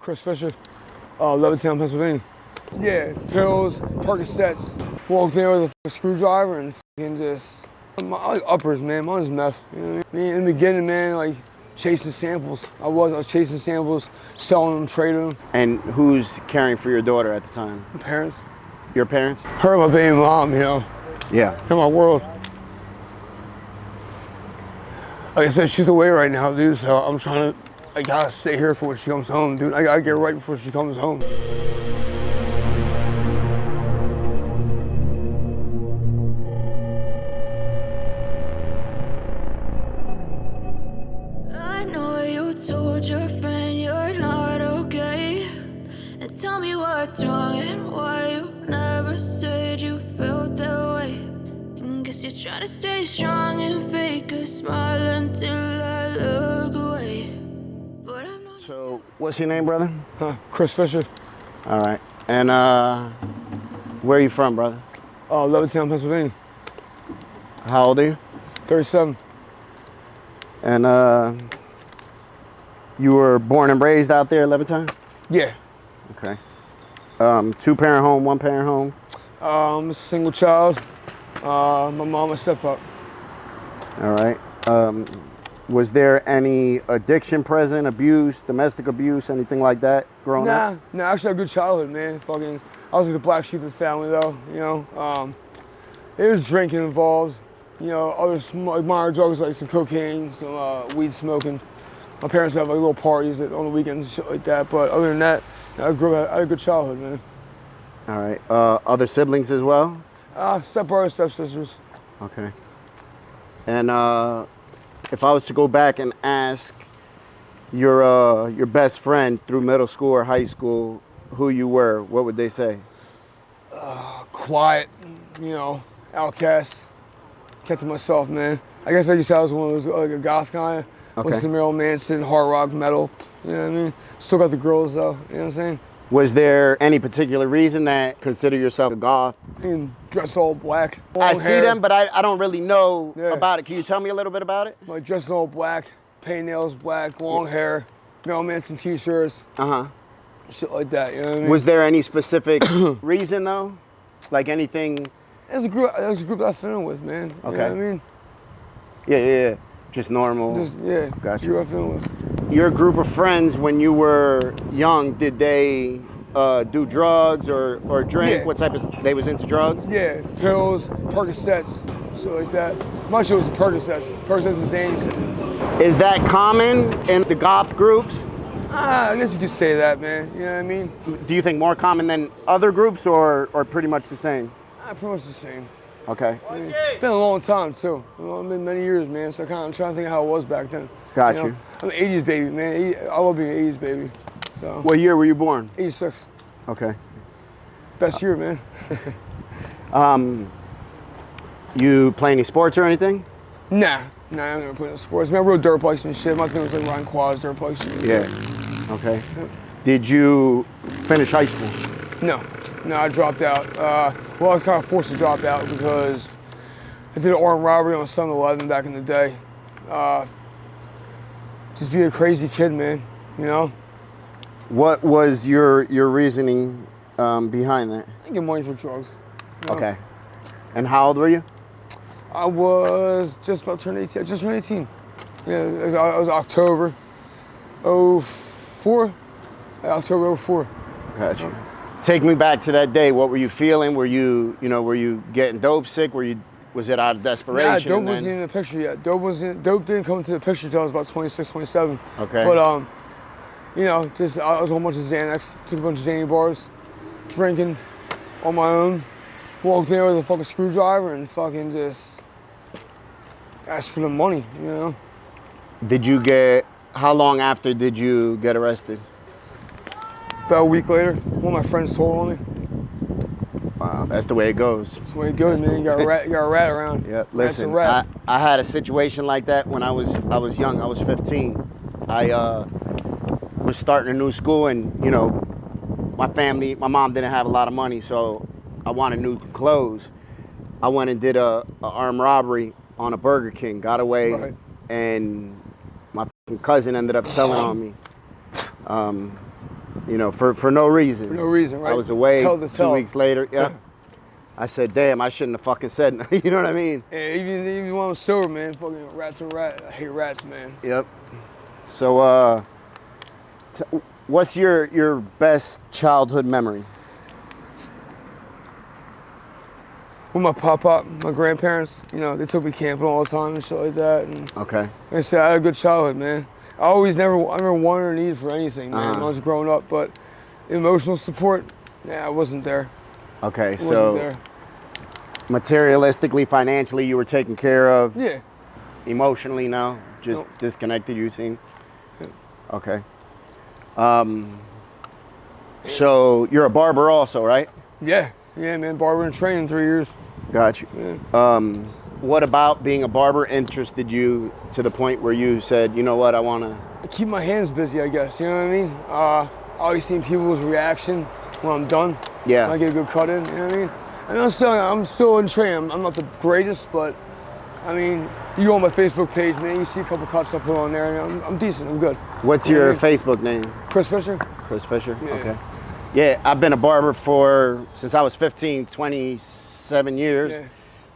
Chris Fisher, Levittown, Pennsylvania. Yeah, pills, Percocets. Walked in with a screwdriver and fucking just, I like uppers, man. Mine was meth. You know what I mean? In the beginning, man, like chasing samples. I was chasing samples, selling them, trading them. And who's caring for your daughter at the time? My parents. Your parents? Her, my baby mom, you know. Yeah. In my world. Like I said, she's away right now, dude, so I'm trying to, I gotta stay here for when she comes home, dude. I gotta get right before she comes home. I know you told your friend you're not okay. And tell me what's wrong and why you never said you felt that way. And guess you're trying to stay strong and fake a smile until I look away. But I'm not. So, what's your name, brother? Chris Fisher, All right. And where are you from, brother? Levittown, Pennsylvania. How old are you? 37. And you were born and raised out there, Levittown? Yeah. Okay. Two-parent home, one-parent home? A single child. My mom, I step up. All right. Was there any addiction present, abuse, domestic abuse, anything like that growing up? Nah, actually a good childhood, man. Fucking, I was like the black sheep of the family, though. You know, there was drinking involved. You know, other minor drugs like some cocaine, some weed smoking. My parents have like little parties on the weekends and shit like that. But other than that, I had a good childhood, man. All right. Other siblings as well? Stepbrothers, stepsisters. Okay. And if I was to go back and ask your best friend through middle school or high school who you were, what would they say? Quiet, you know, outcast. Kept to myself, man. I guess like you said, I was one of those, like a goth kind. Okay. Listen to Marilyn Manson, hard rock, metal. You know what I mean? Still got the girls though, you know what I'm saying? Was there any particular reason that consider yourself a goth? I mean, dress all black. I long see hair. them, but I don't really know Yeah. about it. Can you tell me a little bit about it? Like dressing all black, paint nails black, long hair, Marilyn Manson t-shirts, Uh-huh. shit like that, you know what I mean? Was there any specific reason though? Like anything? It was a group that I fit in with, man. You Okay. know what I mean? Yeah. Just normal. Just, yeah. Gotcha. Group I fit in with. Your group of friends when you were young, did they do drugs or drink? Yeah. What type of, they was into drugs? Yeah, pills, Percocets, shit like that. My shit was Percocets. Percocets and Zanes. Is that common in the goth groups? I guess you could say that, man. You know what I mean? Do you think more common than other groups or pretty much the same? Pretty much the same. Okay. I mean, it's been a long time, too. It's been many years, man, so I'm trying to think how it was back then. Got know? you. I'm an 80s baby, man. I love being an 80s baby. So. What year were you born? 86. Okay. Best year, man. You play any sports or anything? Nah, I never played in sports. Man, I rode dirt bikes and shit. My thing was like riding quads, dirt bikes. And shit. Yeah. Okay. Did you finish high school? No, I dropped out. Well, I was kind of forced to drop out because I did an armed robbery on 7-Eleven back in the day. Just be a crazy kid, man, you know? What was your reasoning behind that? I get money for drugs. You know? Okay. And how old were you? I was just about turned 18. I just turned 18. Yeah, it was October 04. October 04. Gotcha. Take me back to that day. What were you feeling? Were you getting dope sick? Was it out of desperation? Yeah, dope wasn't in the picture yet. Dope didn't come into the picture until I was about 26, 27. Okay. But you know, just I was on a bunch of Xanax, took a bunch of Xanny bars, drinking on my own. Walked in with a fucking screwdriver and fucking just asked for the money, you know. How long after did you get arrested? About a week later, one of my friends told on me. Wow, that's the way it goes. That's the way it goes, man. You got a rat around. Yeah, That's a listen, rat. I had a situation like that when I was young. I was 15. I was starting a new school, and you know, my mom didn't have a lot of money, so I wanted new clothes. I went and did a armed robbery on a Burger King, got away, Right. and my cousin ended up telling on me. You know, for no reason. For no reason, right? I was away Tell the 2 tell. weeks later. Yeah. I said, damn, I shouldn't have fucking said nothing. You know what I mean? Yeah, even when I'm sober, man, fucking rats are rat. I hate rats, man. Yep. So, what's your best childhood memory? With my pop, my grandparents, you know, they took me camping all the time and shit like that. And Okay. like I said, I had a good childhood, man. I never wanted or needed for anything, man, when I was growing up. But emotional support, I wasn't there. Okay, It so wasn't there. materialistically, financially, you were taken care of. Yeah. Emotionally, no, just Nope. disconnected. You seem. Yeah. Okay. So you're a barber also, right? Yeah, man. Barber and training 3 years. Got you. Yeah. What about being a barber interested you to the point where you said, you know what, I want to... I keep my hands busy, I guess. You know what I mean? Always seeing people's reaction when I'm done. Yeah. When I get a good cut in. You know what I mean? And I'm still in training. I'm not the greatest, but I mean, you go on my Facebook page, man. You see a couple cuts I put on there. And I'm decent. I'm good. What's You know your what I mean? Facebook name? Chris Fisher. Chris Fisher? Yeah. Okay. Yeah, I've been a barber since I was 15, 27 years. Yeah.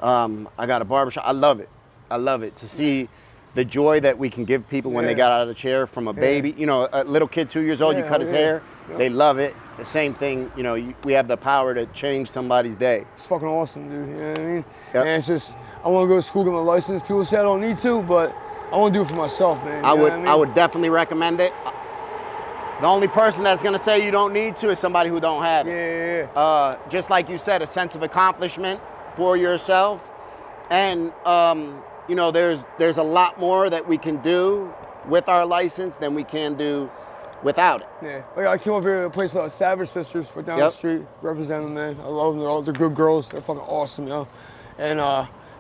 I got a barbershop. I love it. I love it to see the joy that we can give people when they Yeah. got out of the chair from a baby. You know, a little kid, 2 years old, you Yeah, cut his yeah. hair. Yeah. They love it. The same thing, you know, we have the power to change somebody's day. It's fucking awesome, dude. You know what I mean? Yep. And it's just, I want to go to school, get my license. People say I don't need to, but I want to do it for myself, man. You know what I mean? I would definitely recommend it. The only person that's gonna say you don't need to is somebody who don't have it. Yeah. Just like you said, a sense of accomplishment for yourself. And you know, there's a lot more that we can do with our license than we can do without it. Yeah. Like I came up here to a place like Savage Sisters for down Yep. the street, represent them, man. I love them. They're good girls. They're fucking awesome, you know. And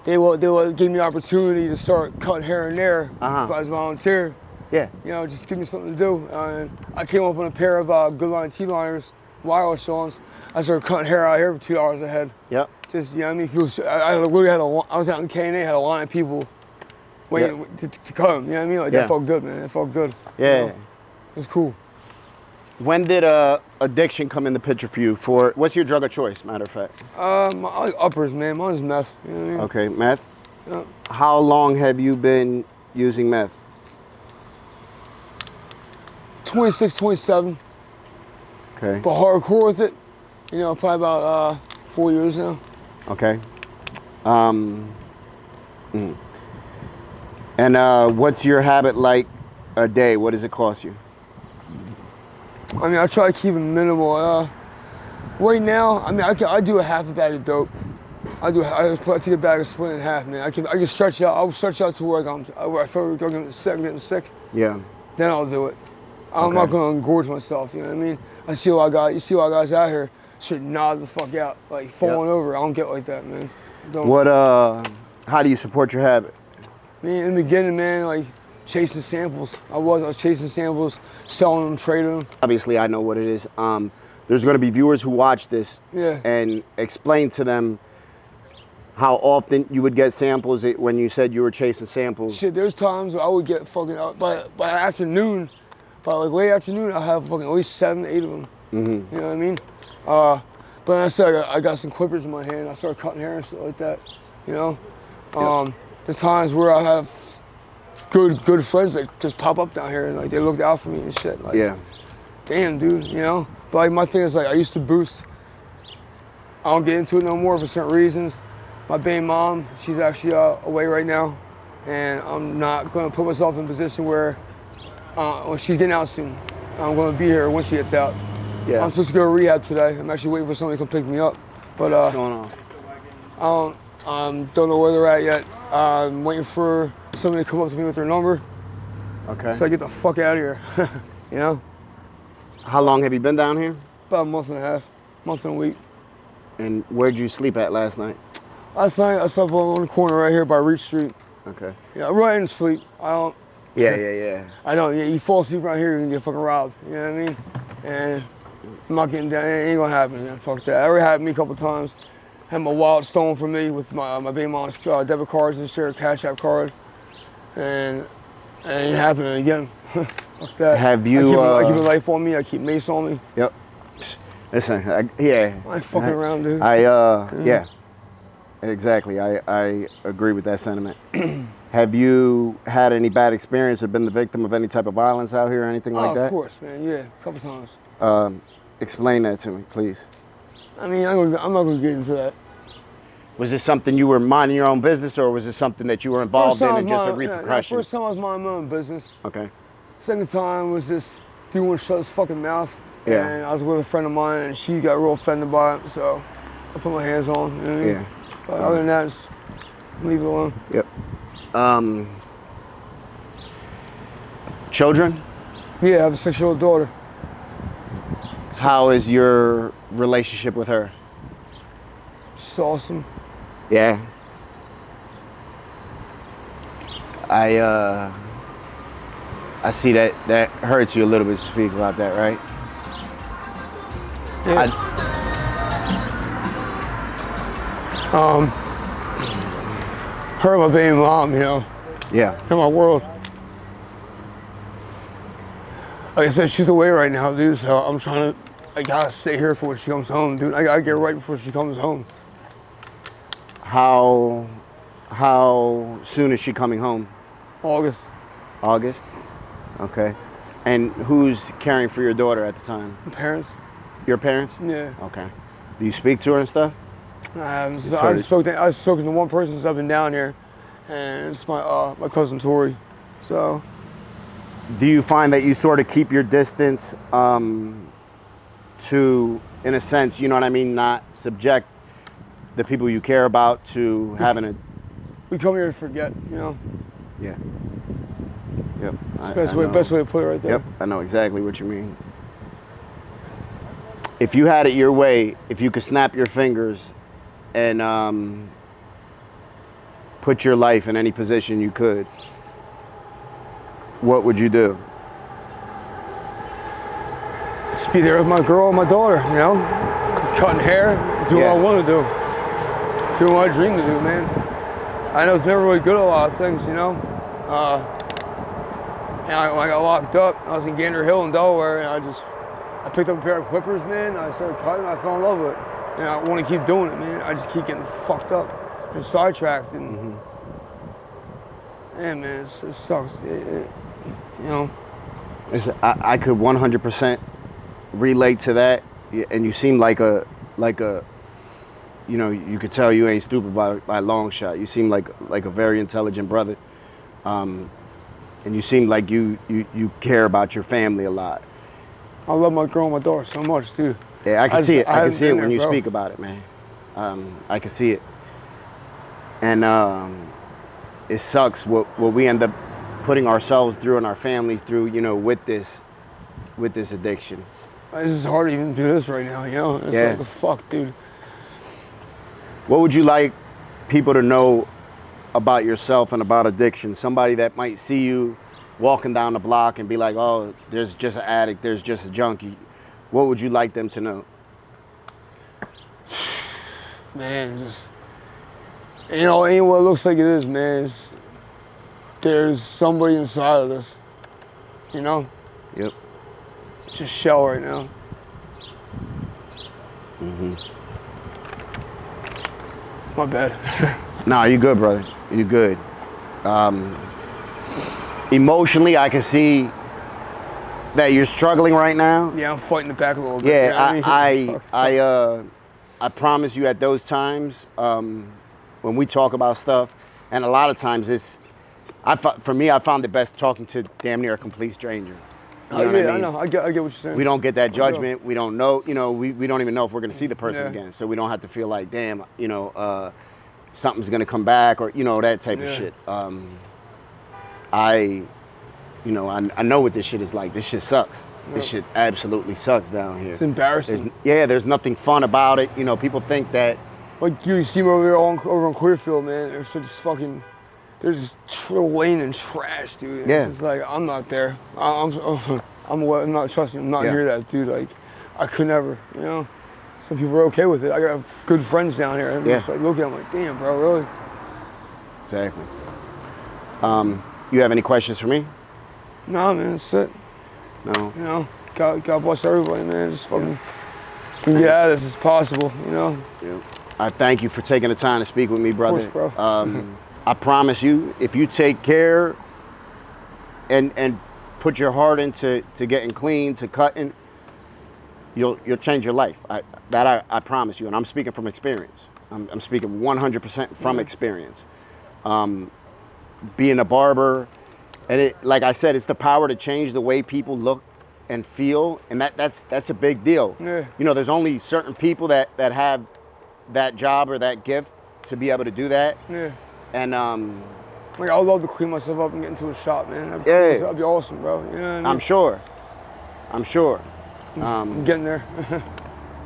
they gave me the opportunity to start cutting here and there as a volunteer. Yeah. You know, just give me something to do. And I came up with a pair of good line T-liners, wireless ones. I started cutting hair out here for $2 a head. Yep. Just, you know what I mean? People, I literally had I was out in K&A, had a line of people waiting to cut them. You know what I mean? Like, Yeah. that felt good, man. It felt good. Yeah. You know? It was cool. When did addiction come in the picture for you? What's your drug of choice, matter of fact? I like uppers, man. Mine's meth. You know what I mean? Okay, meth. Yeah. How long have you been using meth? 26, 27. Okay. But hardcore with it, you know, probably about 4 years now. Okay. And what's your habit like a day? What does it cost you? I mean, I try to keep it minimal. Right now, I mean, I do a half a bag of dope. I take a bag of split in half, man. I can stretch out. I'll stretch out to where I feel like I'm getting sick. Yeah. Then I'll do it. I'm not gonna engorge myself. You know what I mean? You see a lot of guys out here should nod the fuck out, like falling over. I don't get like that, man. How do you support your habit? Me in the beginning, man, like chasing samples. I was chasing samples, selling them, trading them. Obviously, I know what it is. There's going to be viewers who watch this and explain to them how often you would get samples when you said you were chasing samples. Shit, there's times where I would get fucking out by afternoon, by like late afternoon, I have fucking at least 7, 8 of them. Mm-hmm. You know what I mean? But I said I got some clippers in my hand. I started cutting hair and stuff like that. You know, there's times where I have good friends that just pop up down here and like they looked out for me and shit. Like, damn, dude, you know. But like my thing is like I used to boost. I don't get into it no more for certain reasons. My baby mom, she's actually away right now, and I'm not gonna put myself in a position where when she's getting out soon, I'm gonna be here when she gets out. Yeah. I'm supposed to go to rehab today. I'm actually waiting for somebody to come pick me up, but what's going on? Don't know where they're at yet. I'm waiting for somebody to come up to me with their number. Okay. So I get the fuck out of here. You know? How long have you been down here? About a month and a half, month and a week. And where'd you sleep at last night? Last night I slept on the corner right here by Reach Street. Okay. Yeah, right in sleep. I don't. Yeah. I don't. Yeah, you fall asleep right here, you're gonna get fucking robbed. You know what I mean? And I'm not getting down. It ain't gonna happen, man. Fuck that. It already happened to me a couple times. Had my wallet stolen from me with my baby mom's debit cards and share Cash App card. And It ain't happening again. Fuck that. Have you? I keep a knife on me. I keep mace on me. Yep. Listen, yeah. I ain't fucking around, dude. Yeah. Exactly. I agree with that sentiment. Have you had any bad experience or been the victim of any type of violence out here or anything like that? Of course, man. Yeah, a couple times. Explain that to me, please. I mean, I'm not gonna get into that. Was this something you were minding your own business, or was it something that you were involved in and just a repercussion? First time I was minding my own business. Okay. Second time was just dude want to shut his fucking mouth. Yeah. And I was with a friend of mine, and she got real offended by it, so I put my hands on. You know what I mean? Yeah. But other than that, just leave it alone. Yep. Children? Yeah, I have a 6-year-old daughter. How is your relationship with her? She's awesome. Yeah. I see that hurts you a little bit to speak about that, right? Yeah. Her and my baby mom, you know. Yeah. In my world. Like I said, she's away right now, dude, so I gotta stay here for when she comes home, dude. I gotta get right before she comes home. How soon is she coming home? August. August? Okay. And who's caring for your daughter at the time? My parents. Your parents? Yeah. Okay. Do you speak to her and stuff? I've spoken to one person since I've been down here, and it's my cousin Tori. So. Do you find that you sort of keep your distance to, in a sense, you know what I mean, not subject the people you care about to having a... We come here to forget, you know? Yeah. Yep. Best way to put it right there. Yep, I know exactly what you mean. If you had it your way, if you could snap your fingers and put your life in any position you could, what would you do? Just be there with my girl and my daughter, you know? Cutting hair, do what I want to do. Do what I dream to do, man. I know it's never really good at a lot of things, you know? And when I got locked up, I was in Gander Hill in Delaware, and I picked up a pair of clippers, man, and I started cutting, and I fell in love with it. And I want to keep doing it, man. I just keep getting fucked up and sidetracked, and man, it sucks. You know? I could 100% relate to that, and you seem like a, you know, you could tell you ain't stupid by a long shot. You seem like a very intelligent brother, and you seem like you care about your family a lot. I love my girl and my daughter so much, too. Yeah, I can see it. I can see it when you bro. speak about it, man. I can see it, and it sucks what we end up putting ourselves through and our families through, you know, with this addiction. This is hard to even do this right now, you know? It's Yeah. like, fuck, dude. What would you like people to know about yourself and about addiction? Somebody that might see you walking down the block and be like, oh, there's just an addict, there's just a junkie. What would you like them to know? Man, just, you know, ain't what it looks like it is, man. There's somebody inside of this, you know? Yep. It's just shell right now. My bad. Nah, you good, brother. You good. Emotionally, I can see that you're struggling right now. Yeah, I'm fighting it back a little bit. Yeah, you know what I mean? I promise you at those times when we talk about stuff, and a lot of times for me, I found it best talking to damn near a complete stranger. You know what I mean? I know. I get what you're saying. We don't get that judgment. We don't know, you know, we don't even know if we're going to see the person again. So we don't have to feel like, damn, you know, something's going to come back or, you know, that type of shit. I know what this shit is like. This shit sucks. This shit absolutely sucks down here. It's embarrassing. There's nothing fun about it. You know, people think that. Like you see me over here over on Clearfield, man. They're just fucking, they're just laying in trash, dude. And it's just like, I'm not there. I'm not, trust me, I'm not near that, dude. Like, I could never, you know. Some people are okay with it. I got good friends down here. I'm just like, look at them like, damn, bro, really? Exactly. You have any questions for me? Nah, man, that's it. No. You know, God bless everybody, man. Just fucking get out of this as possible, you know? Yeah. I thank you for taking the time to speak with me, brother. Of course, bro. I promise you, if you take care and put your heart into getting clean, to cutting, you'll change your life. I promise you, and I'm speaking from experience. I'm speaking 100% from experience. Being a barber, and like I said, it's the power to change the way people look and feel, and that's a big deal. Yeah. You know, there's only certain people that have that job or that gift to be able to do that. Yeah. And like, I would love to clean myself up and get into a shop, man. That'd be awesome, bro. You know what I mean? I'm sure. I'm getting there.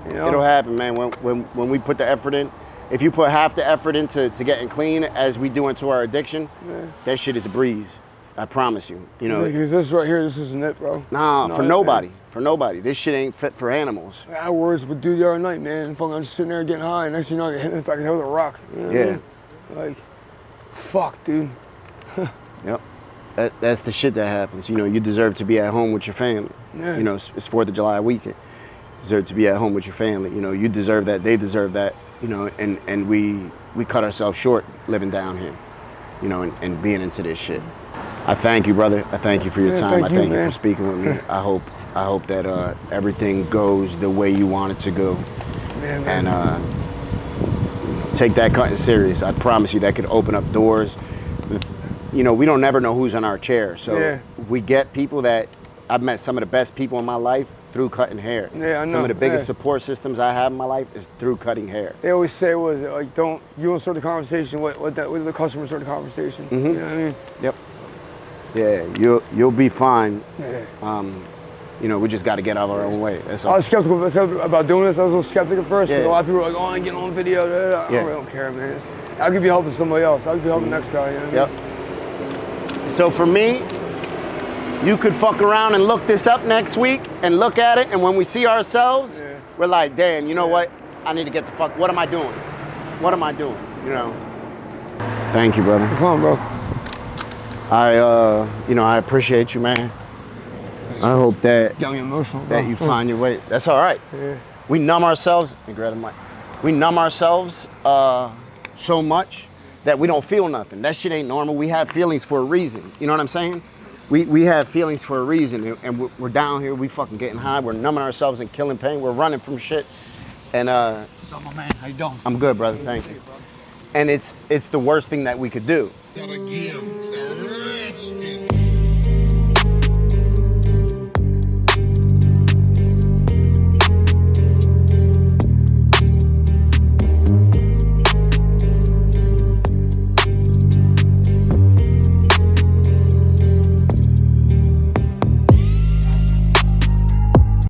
You know? It'll happen, man. When we put the effort in, if you put half the effort into getting clean as we do into our addiction, that shit is a breeze. I promise you. You know. Because this right here, this isn't it, bro. Nah, Not for it, nobody. man. For nobody. This shit ain't fit for animals. I had words with dude the other night, man. Fucking, I'm just sitting there getting high, and next thing you know, I get hit in the back of the head with a rock. You know what I mean? Like, fuck, dude. Yep. That's the shit that happens. You know, you deserve to be at home with your family. Yeah. You know, it's 4th of July weekend. You deserve to be at home with your family. You know, you deserve that. They deserve that. You know, and we cut ourselves short living down here. You know, and being into this shit. I thank you, brother. I thank you for your time. I thank you for speaking with me. I hope that everything goes the way you want it to go. Man. And take that cutting serious. I promise you that could open up doors. You know, we don't never know who's in our chair. So we get people that, I've met some of the best people in my life through cutting hair. Yeah, I know. Some of the biggest support systems I have in my life is through cutting hair. They always say, like, you don't start the conversation, let the customer start the conversation. Mm-hmm. You know what I mean? Yep. Yeah, you'll be fine. Yeah. You know, we just got to get out of our own way. That's all. I was skeptical about doing this. I was a little skeptic at first. Yeah. A lot of people were like, "Oh, I'm getting on video." I really don't care, man. I could be helping somebody else. I could be helping the next guy. You know what I mean? So for me, you could fuck around and look this up next week and look at it, and when we see ourselves, we're like, damn, you know what? I need to get the fuck, what am I doing? What am I doing? You know? Thank you, brother. No problem, bro. I appreciate you, man. I hope that Got me emotional, bro. that you find your way. That's all right. Yeah. We numb ourselves, and grab the mic. We numb ourselves so much that we don't feel nothing. That shit ain't normal. We have feelings for a reason. You know what I'm saying? We have feelings for a reason, and we're down here. We fucking getting high. We're numbing ourselves and killing pain. We're running from shit. And What's up, my man? How you doing? I'm good, brother. Thank you. And it's the worst thing that we could do. Gotta give.